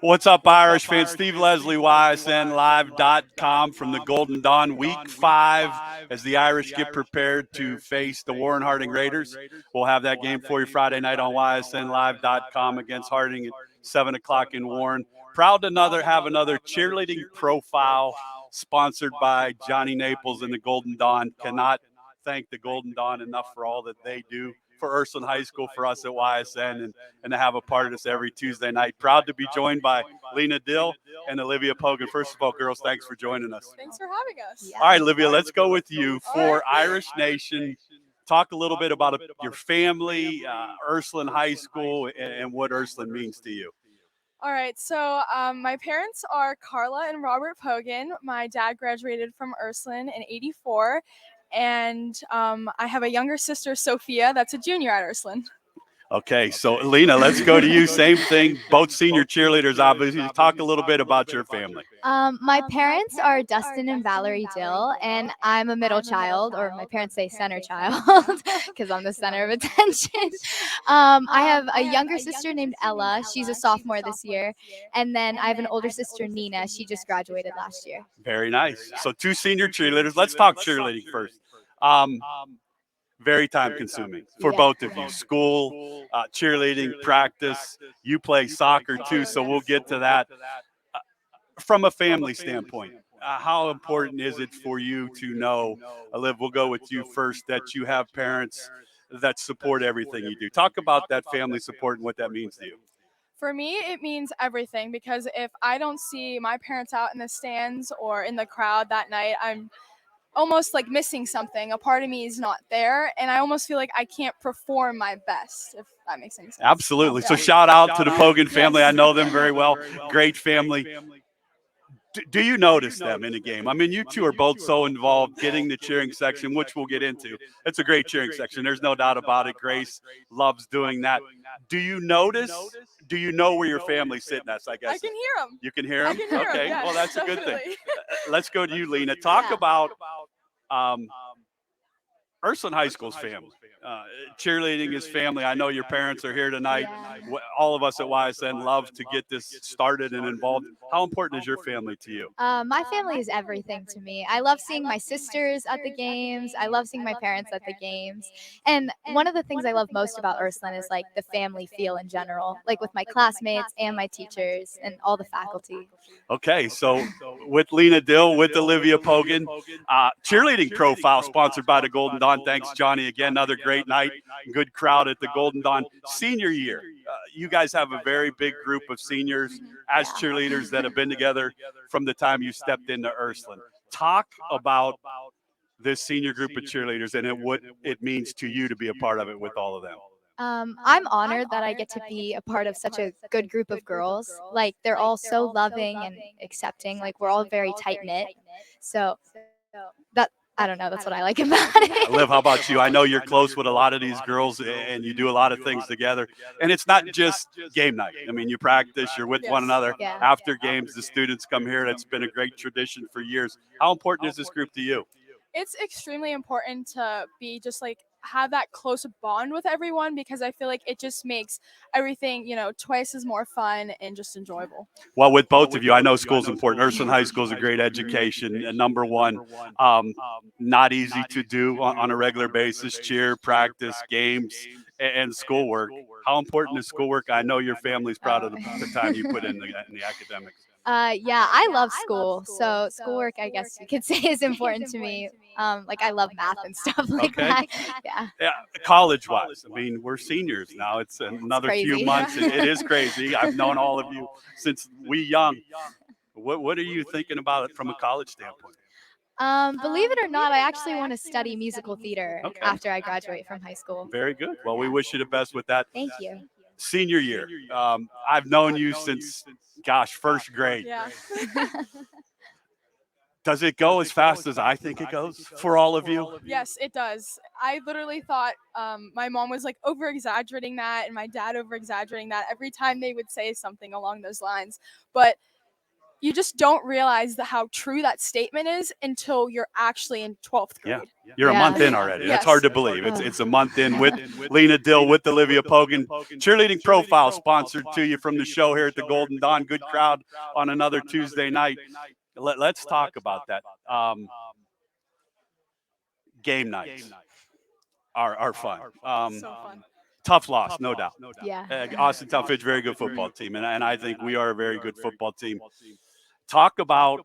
What's up, Irish fans? Steve Leslie, YSNLive.com from the Golden Dawn, Week 5, as the Irish get prepared to face the Warren Harding Raiders. We'll have that game for you Friday night on YSNLive.com against Harding at 7 o'clock in Warren. Proud to have another cheerleading profile sponsored by Johnny Naples and the Golden Dawn. Cannot thank the Golden Dawn enough for all that they do for Ursuline High School, for us at YSN, and to have a part of this every Tuesday night. Proud to be joined by Lena Dill and Olivia Poghen. First of all, girls, thanks for joining us. Thanks for having us. All right, Olivia, let's go with you for Irish Nation. Talk a little bit about your family, Ursuline High School, and what Ursuline means to you. All right, so my parents are Carla and Robert Poghen. My dad graduated from Ursuline in '84, and I have a younger sister, Sophia, that's a junior at Ursuline. Okay, so Lena, let's go to you. Same thing, both senior cheerleaders, obviously. Talk a little bit about your family. My parents are Dustin and Valerie Dill, and I'm a middle child, or my parents say center child, because I'm the center of attention. I have a younger sister named Ella. She's a sophomore this year. And then I have an older sister, Nina. She just graduated last year. Very nice. So 2 senior cheerleaders. Let's talk cheerleading first. Very time consuming for both of you. School, cheerleading, practice. You play soccer too, so we'll get to that. From a family standpoint, how important is it for you to know, Liv, we'll go with you first, that you have parents that support everything you do? Talk about that family support and what that means to you. For me, it means everything, because if I don't see my parents out in the stands or in the crowd that night, I'm almost like missing something. A part of me is not there, and I almost feel like I can't perform my best, if that makes any sense. Absolutely. So shout out to the Poghen family. I know them very well. Great family. Do you notice them in the game? I mean, you two are both so involved getting the cheering section, which we'll get into. It's a great cheering section. There's no doubt about it. Grace loves doing that. Do you notice? Do you know where your family's sitting at? I guess I can hear them. You can hear them? I can hear okay, them, yes, well, that's definitely. a good thing. Let's go to you, Lena. Talk about Ursuline High School's family. Cheerleading is family. I know your parents are here tonight. Yeah. All of us at YSN love to get this started and involved. How important is your family to you? My family is everything to me. I love seeing my sisters at the games. I love seeing my parents at the games. And one of the things I love most about Ursuline is like the family feel in general, like with my classmates and my teachers and all the faculty. Okay, so with Lena Dill, with Olivia Poghen, cheerleading profile sponsored by the Golden Dawn. Thanks, Johnny. Again, another great night, good crowd at the Golden Dawn. Senior year, you guys have a very big group of seniors as cheerleaders that have been together from the time you stepped into Ursuline. Talk about this senior group of cheerleaders and what it means to you to be a part of it with all of them. I'm honored that I get to be a part of such a good group of girls. Like, they're all so loving and accepting. Like, we're all very tight-knit. So that, I don't know, that's what I like about it. Liv, how about you? I know you're close with a lot of these girls and you do a lot of things together. And it's not just game night. I mean, you practice, you're with one another. Yeah. After games, the students come here. That's been a great tradition for years. How important is this group to you? It's extremely important to be just like have that close bond with everyone, because I feel like it just makes everything, twice as more fun and just enjoyable. Well, with both of you, I know school's important. Ursuline High School is a great education. And number one, not easy to do on a regular basis, cheer, practice, games, and schoolwork. How important is schoolwork? I know your family's proud of the time you put in the academics. Yeah, I love school. So schoolwork, I guess you could say, is important to me. Like, I love math and stuff like that. Yeah. College-wise, I mean, we're seniors now. It's another few months. It is crazy. I've known all of you since we young. What are you thinking about it from a college standpoint? Believe it or not, I actually want to study musical theater after I graduate from high school. Very good. Well, we wish you the best with that. Thank you. Senior year. I've known you since, first grade. Yeah. Does it go as fast as I think it goes for all of you? Yes, it does. I literally thought my mom was like over-exaggerating that and my dad over-exaggerating that every time they would say something along those lines. But you just don't realize how true that statement is until you're actually in 12th grade. Yeah. You're a month in already. That's hard to believe. It's a month in with Lena, Dill, with Olivia, Poghen. Cheerleading profile sponsored to you from the show here at the Golden Dawn. Good crowd on another Tuesday night. Let's talk about that. Game nights are fun. So fun. Tough loss, no doubt. Yeah. Austin Town Fitch, very good football team, and I think we are a very good football team. Talk about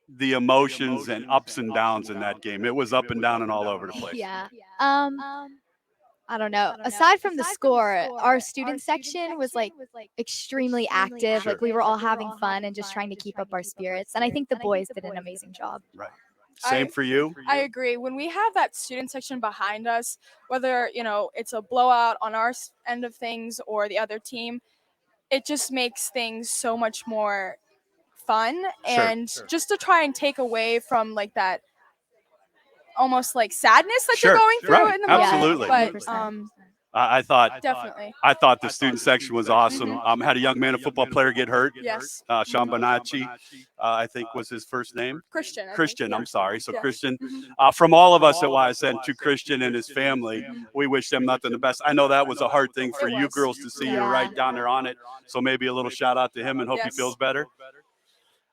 the emotions and ups and downs in that game. It was up and down and all over the place. Yeah. I don't know. Aside from the score, our student section was like extremely active. Sure. Like we were all having fun and just trying to keep up our spirits. And I think the boys did an amazing job. Right. Same for you? I agree. When we have that student section behind us, whether, it's a blowout on our end of things or the other team, it just makes things so much more fun. And just to try and take away from like that almost like sadness that you're going through in the moment. Absolutely. But I thought definitely. I thought the student section was awesome. Had a young man, a football player, get hurt. Yes. Sean Bonacci, I think was his first name. Christian. I'm sorry. So Yeah. Christian, from all of us at YSN to Christian and his family, we wish them nothing but best. I know that was a hard thing for you girls to see. You're right down there on it. So maybe a little shout out to him and hope he feels better.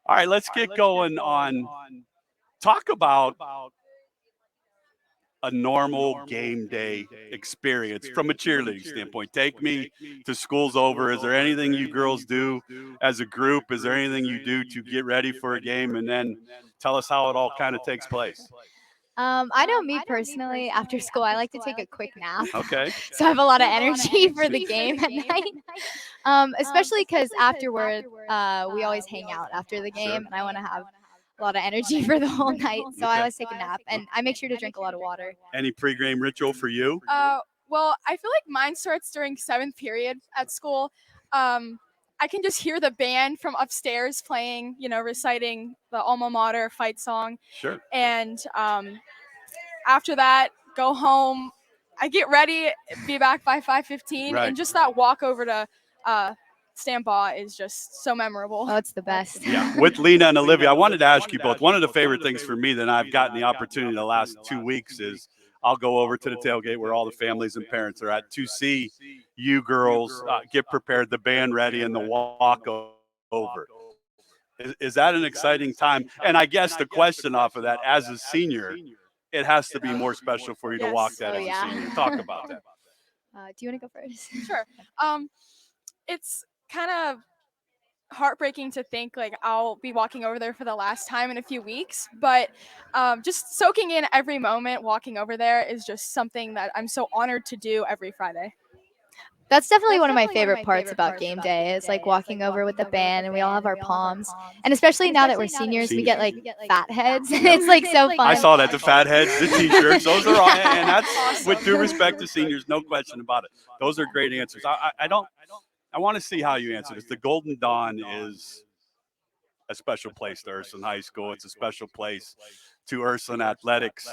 All right, let's get going on. Talk about a normal game day experience from a cheerleading standpoint. Take me to school's over. Is there anything you girls do as a group? Is there anything you do to get ready for a game? And then tell us how it all kind of takes place. I know me personally, after school, I like to take a quick nap. Okay. So I have a lot of energy for the game at night. Especially because afterward, we always hang out after the game, and I want to have a lot of energy for the whole night. So I always take a nap, and I make sure to drink a lot of water. Any pregame ritual for you? Well, I feel like mine starts during 7th period at school. I can just hear the band from upstairs playing, reciting the alma mater fight song. Sure. And after that, go home. I get ready, be back by 5:15, and just that walk over to Stambaugh is just so memorable. Oh, it's the best. Yeah. With Lena and Olivia, I wanted to ask you both. One of the favorite things for me that I've gotten the opportunity the last 2 weeks is I'll go over to the tailgate where all the families and parents are at to see you girls get prepared, the band ready, and the walk over. Is that an exciting time? And I guess the question off of that, as a senior, it has to be more special for you to walk that as a senior. Talk about that. Do you want to go first? Sure. It's kind of heartbreaking to think like I'll be walking over there for the last time in a few weeks, but just soaking in every moment walking over there is just something that I'm so honored to do every Friday. That's definitely one of my favorite parts about game day is like walking over with the band, and we all have our palms. And especially now that we're seniors, we get like fat heads. It's like so fun. I saw that, the fat heads, the t-shirts, those are all, and that's with due respect to seniors, no question about it. Those are great answers. I want to see how you answer this. The Golden Dawn is a special place to Ursuline High School. It's a special place to Ursuline Athletics.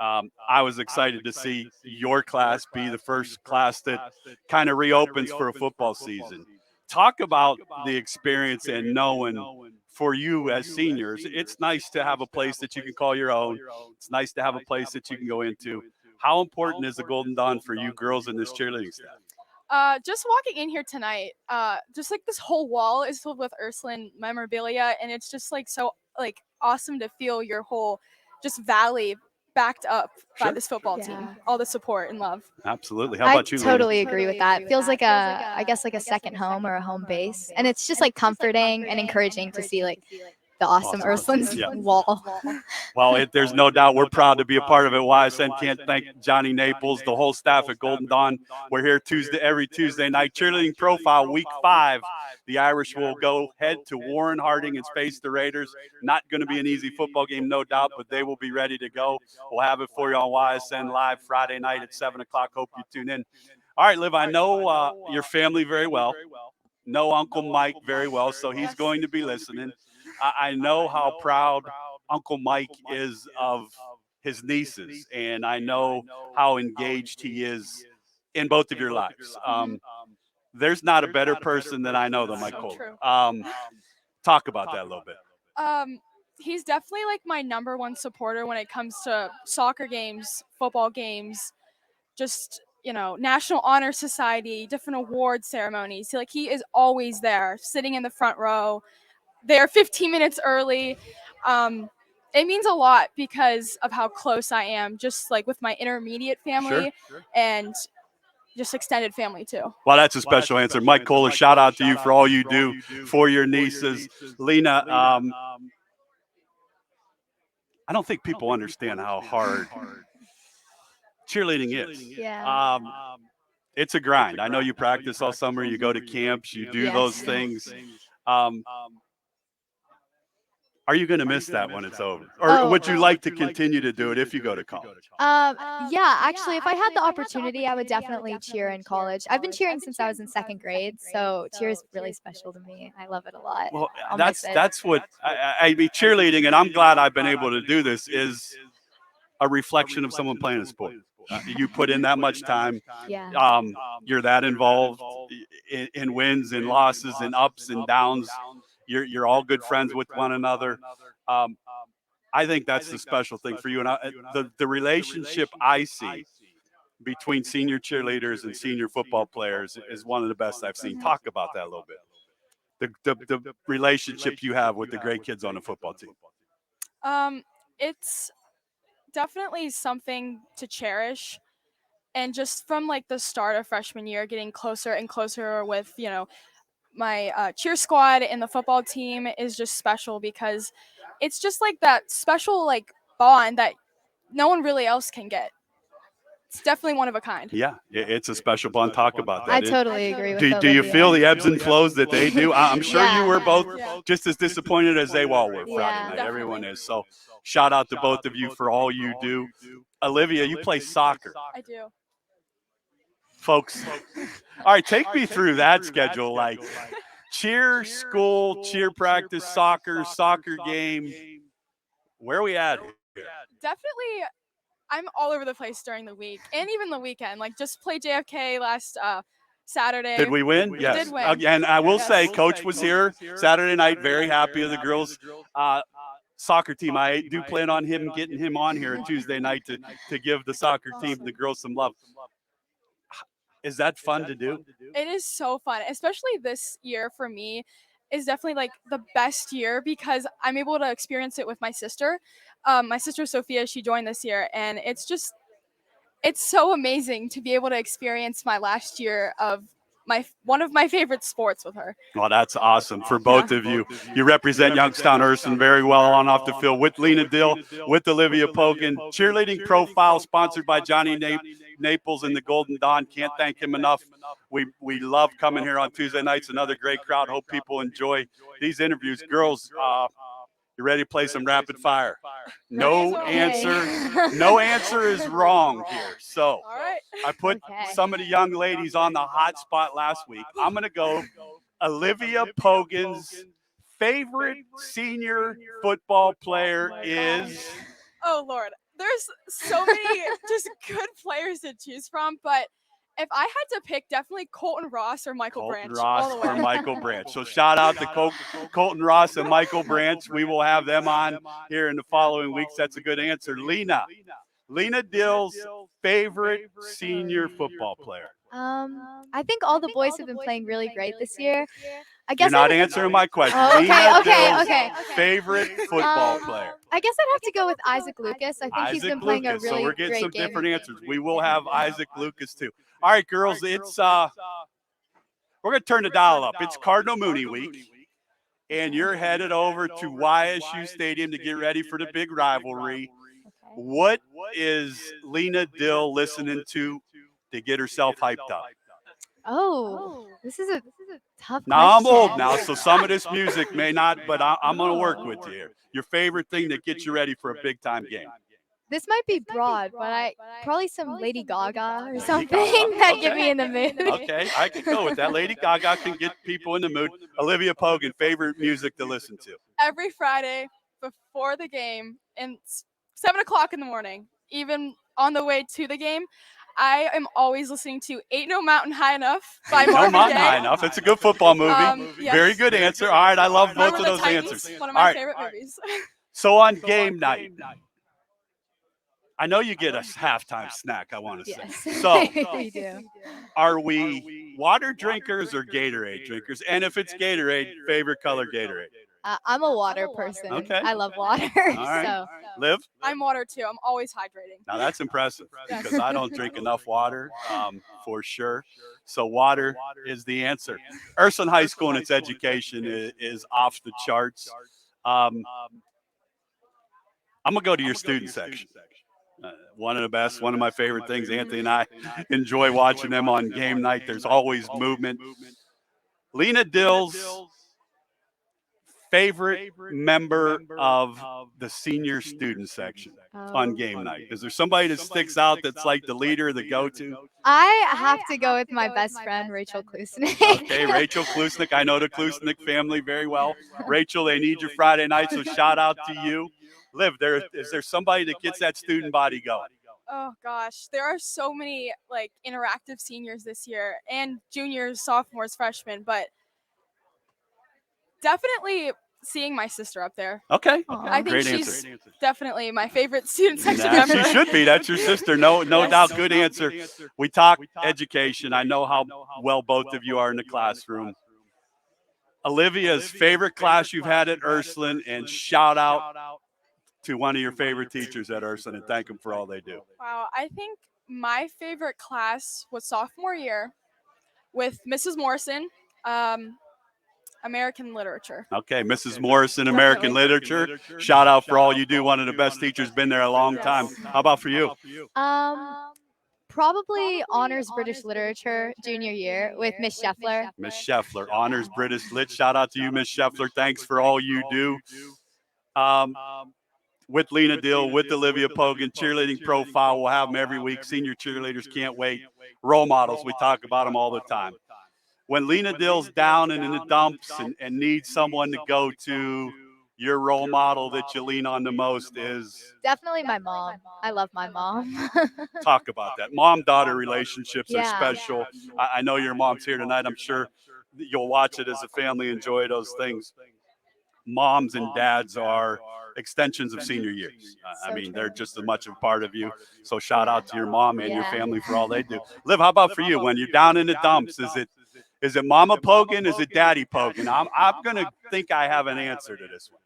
I was excited to see your class be the first class that kind of reopens for a football season. Talk about the experience and knowing for you as seniors, it's nice to have a place that you can call your own. It's nice to have a place that you can go into. How important is the Golden Dawn for you girls in this cheerleading staff? Just walking in here tonight, just like this whole wall is filled with Ursuline memorabilia, and it's just like so like awesome to feel your whole just valley backed up by this football team, all the support and love. Absolutely. How about you, Lena? I totally agree with that. It feels like I guess like a second home or a home base, and it's just like comforting and encouraging to see like the awesome Ursuline's wall. Well, there's no doubt we're proud to be a part of it. YSN can't thank Johnny Naples, the whole staff at Golden Dawn. We're here every Tuesday night. Cheerleading Profile Week 5. The Irish will go head to Warren Harding and face the Raiders. Not going to be an easy football game, no doubt, but they will be ready to go. We'll have it for you on YSN Live Friday night at 7 o'clock. Hope you tune in. All right, Liv, I know your family very well. Know Uncle Mike very well, so he's going to be listening. I know how proud Uncle Mike is of his nieces, and I know how engaged he is in both of your lives. There's not a better person than I know than Mike Cole. Talk about that a little bit. He's definitely like my number one supporter when it comes to soccer games, football games, just National Honor Society, different award ceremonies. He is always there, sitting in the front row. They're 15 minutes early. It means a lot because of how close I am, just like with my intermediate family and just extended family too. Well, that's a special answer. Mike Kohler, shout out to you for all you do for your nieces. Lena, I don't think people understand how hard cheerleading is. Yeah. It's a grind. I know you practice all summer. You go to camps. You do those things. Are you going to miss that when it's over? Or would you like to continue to do it if you go to college? Yeah, actually, if I had the opportunity, I would definitely cheer in college. I've been cheering since I was in second grade, so cheer is really special to me. I love it a lot. Well, that's what I mean. Cheerleading, and I'm glad I've been able to do this, is a reflection of someone playing a sport. You put in that much time. Yeah. You're that involved in wins and losses and ups and downs. You're all good friends with one another. I think that's the special thing for you. And the relationship I see between senior cheerleaders and senior football players is one of the best I've seen. Talk about that a little bit. The relationship you have with the great kids on the football team. It's definitely something to cherish. And just from like the start of freshman year, getting closer and closer with, my cheer squad and the football team is just special because it's just like that special like bond that no one really else can get. It's definitely one of a kind. Yeah, it's a special bond. Talk about that. I totally agree with Do you Olivia. feel the ebbs and flows that they do? I'm sure you were both Yeah. just as disappointed as they all were Friday night. Definitely. Everyone is. So shout out to both of you for all you do. Olivia, you play soccer. I do. Folks, all right, take me through that schedule. Like cheer, school, cheer practice, soccer game. Where are we at here? Definitely, I'm all over the place during the week and even the weekend. Like just played JFK last Saturday. Did we win? We Yes. did win. And I will Yes. say, Coach was here Saturday night. Very happy of the girls' soccer team. I do plan on getting him on here Tuesday night to give the soccer team, the girls, some love. Is that fun to do? It is so fun, especially this year for me is definitely like the best year because I'm able to experience it with my sister. My sister Sophia, she joined this year, and it's so amazing to be able to experience my last year of one of my favorite sports with her. Well, that's awesome for both of you. You represent Youngstown Ursuline very well on off the field with Lena Dill, with Olivia Poghen. Cheerleading Profile sponsored by Johnny Naples and the Golden Dawn. Can't thank him enough. We love coming here on Tuesday nights. Another great crowd. Hope people enjoy these interviews. Girls, you ready to play some rapid fire? No answer is wrong here. So All right. I put some of the young ladies on the hot spot last week. I'm going to go Olivia Poghen's favorite senior football player is. Oh, Lord. There's so many just good players to choose from, but if I had to pick, definitely Colton Ross or Michael Branch. Ross all the or way. Michael Branch. So shout out to Colton Ross and Michael Branch. We will have them on here in the following weeks. That's a good answer. Lena Dill's favorite senior football player. I think all the boys have been playing really great this year. I guess You're not answering my question. Oh, Lena okay. Dill's favorite football player. I guess I'd have to go with Isaac Lucas. I think he's been playing a really So we're getting great some game. different answers. We will have Isaac Lucas too. All right, girls, it's we're gonna turn the dial up. It's Cardinal Mooney week, and you're headed over to YSU Stadium to get ready for the big rivalry. Okay. What is Lena Dill listening to get herself hyped up? Oh, this is a tough Now I'm question. old now, so some of this music may not, but I'm going to work with you here. Your favorite thing that gets you ready for a big time game? This might be broad, but probably some Lady Gaga or something Gaga. that Okay. get me in the mood. Okay, I can go with that. Lady Gaga can get people in the mood. Olivia Poghen, favorite music to listen to? Every Friday before the game and 7 o'clock in the morning, even on the way to the game, I am always listening to Ain't No Mountain High Enough by No Marvin Mountain Gaye. High Enough. It's a good football movie. Yes. Very good answer. All right, I love both Remember of the those Titans? answers. One of All my right. favorite movies. So on game night, I know you get a halftime snack, I want to say. Yes. So We do. are we water drinkers or Gatorade drinkers? And if it's Gatorade, favorite color Gatorade? I'm a water person. Okay. I love water. All right. So Liv? I'm water too. I'm always hydrating. Now that's impressive Yes. because I don't drink enough water for sure. So water is the answer. Ursuline High School and its education is off the charts. I'm going to go to your student section. One of the best, one of my favorite things. Anthony and I enjoy watching them on game night. There's always movement. Lena Dill's favorite member of the senior student section on game night. Is there somebody that sticks out that's like the leader, the go-to? I have to go with my best friend, Rachel Clousene. Okay, Rachel Clousene. I know the Clousene family very well. Rachel, they need your Friday night, so shout out to you. Liv, is there somebody that gets that student body going? Oh gosh, there are so many like interactive seniors this year and juniors, sophomores, freshmen, but definitely seeing my sister up there. Okay, I think great she's answer. definitely my favorite student section Nah, member. she should be. That's your sister. No Yes. doubt. Good answer. We talk education. I know how well both of you are in the classroom. Olivia's favorite class you've had at Ursuline, and shout out to one of your favorite teachers at Ursuline and thank them for all they do. Wow, I think my favorite class was sophomore year with Mrs. Morrison, American Literature. Okay, Mrs. Morrison, American Literature. Shout out for all you do. One of the best teachers, been there a long time. How about for you? Probably honors British literature junior year with Miss Scheffler. Miss Scheffler, honors British Lit. Shout out to you, Miss Scheffler. Thanks for all you do. With Lena Dill, with Olivia Poghen, cheerleading profile. We'll have them every week. Senior cheerleaders can't wait. Role models, we talk about them all the time. When Lena Dill's down and in the dumps and needs someone to go to, your role model that you lean on the most is? Definitely my mom. I love my mom. Talk about that. Mom-daughter relationships are Yeah. special. I know your mom's here tonight. I'm sure you'll watch it as a family, enjoy those things. Moms and dads are extensions of senior years. I mean, they're just as much a part of you. So shout out to your mom and your family for all they do. Liv, how about for you? When you're down in the dumps, is it Mama Poghen? Is it Daddy Poghen? I'm going to think I have an answer to this one.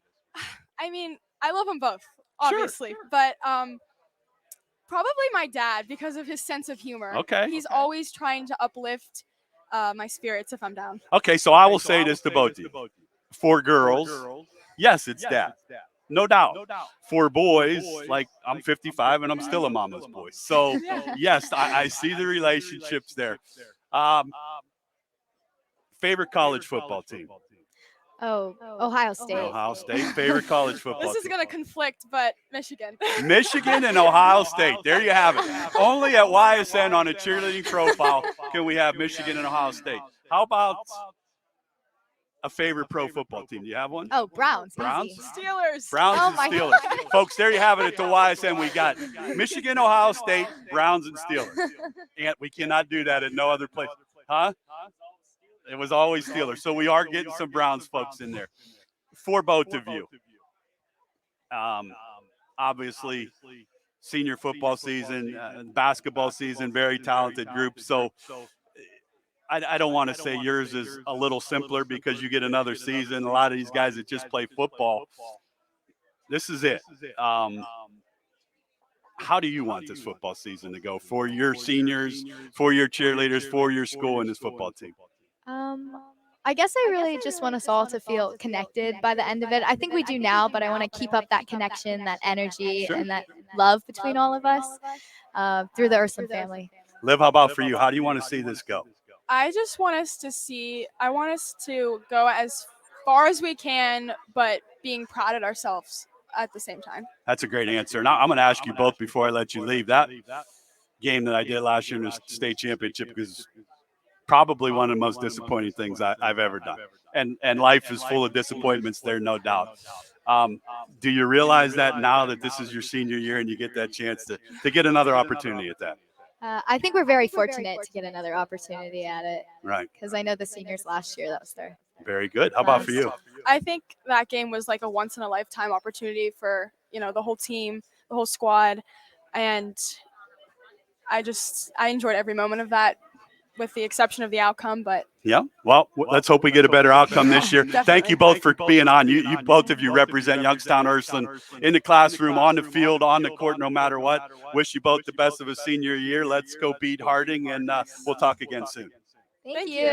I mean, I love them both, obviously, but probably my dad because of his sense of humor. Okay. He's always trying to uplift my spirits if I'm down. Okay, so I will say this to both of you. For girls, yes, it's Dad. No doubt. For boys, like I'm 55 and I'm still a mama's boy. So, yes, I see the relationships there. Favorite college football team? Oh, Ohio State. Ohio State. Favorite college football This is team? going to conflict, but Michigan. Michigan and Ohio State. There you have it. Only at YSN on a cheerleading profile can we have Michigan and Ohio State. How about a favorite pro football team? Do you have one? Oh, Browns. Browns? Easy. Steelers. Browns Oh and my Steelers. God. Folks, there you have it at the YSN. We got Michigan, Ohio State, Browns, and Steelers. And we cannot do that at no other place. Huh? It was always Steelers. So we are getting some Browns folks in there. For both of you. Obviously, senior football season, basketball season, very talented group. So I don't want to say yours is a little simpler because you get another season. A lot of these guys that just play football, this is it. How do you want this football season to go for your seniors, for your cheerleaders, for your school and this football team? I guess I really just want us all to feel connected by the end of it. I think we do now, but I want to keep up that connection, that energy, and that love between all of us through the Ursuline family. Liv, how about for you? How do you want to see this go? I just want us to go as far as we can, but being proud of ourselves at the same time. That's a great answer. Now I'm going to ask you both before I let you leave. That game that I did last year in the state championship was probably one of the most disappointing things I've ever done. And life is full of disappointments there, no doubt. Do you realize that now that this is your senior year and you get that chance to get another opportunity at that? I think we're very fortunate to get another opportunity at it. Right. Because I know the seniors last year, that was their. Very good. How about for you? I think that game was like a once in a lifetime opportunity for, the whole team, the whole squad. And I enjoyed every moment of that, with the exception of the outcome. But yeah, well, let's hope we get a better outcome this year. Thank you both for being on. You both of you represent Youngstown Ursuline in the classroom, on the field, on the court, no matter what. Wish you both the best of a senior year. Let's go beat Harding, and we'll talk again soon. Thank you.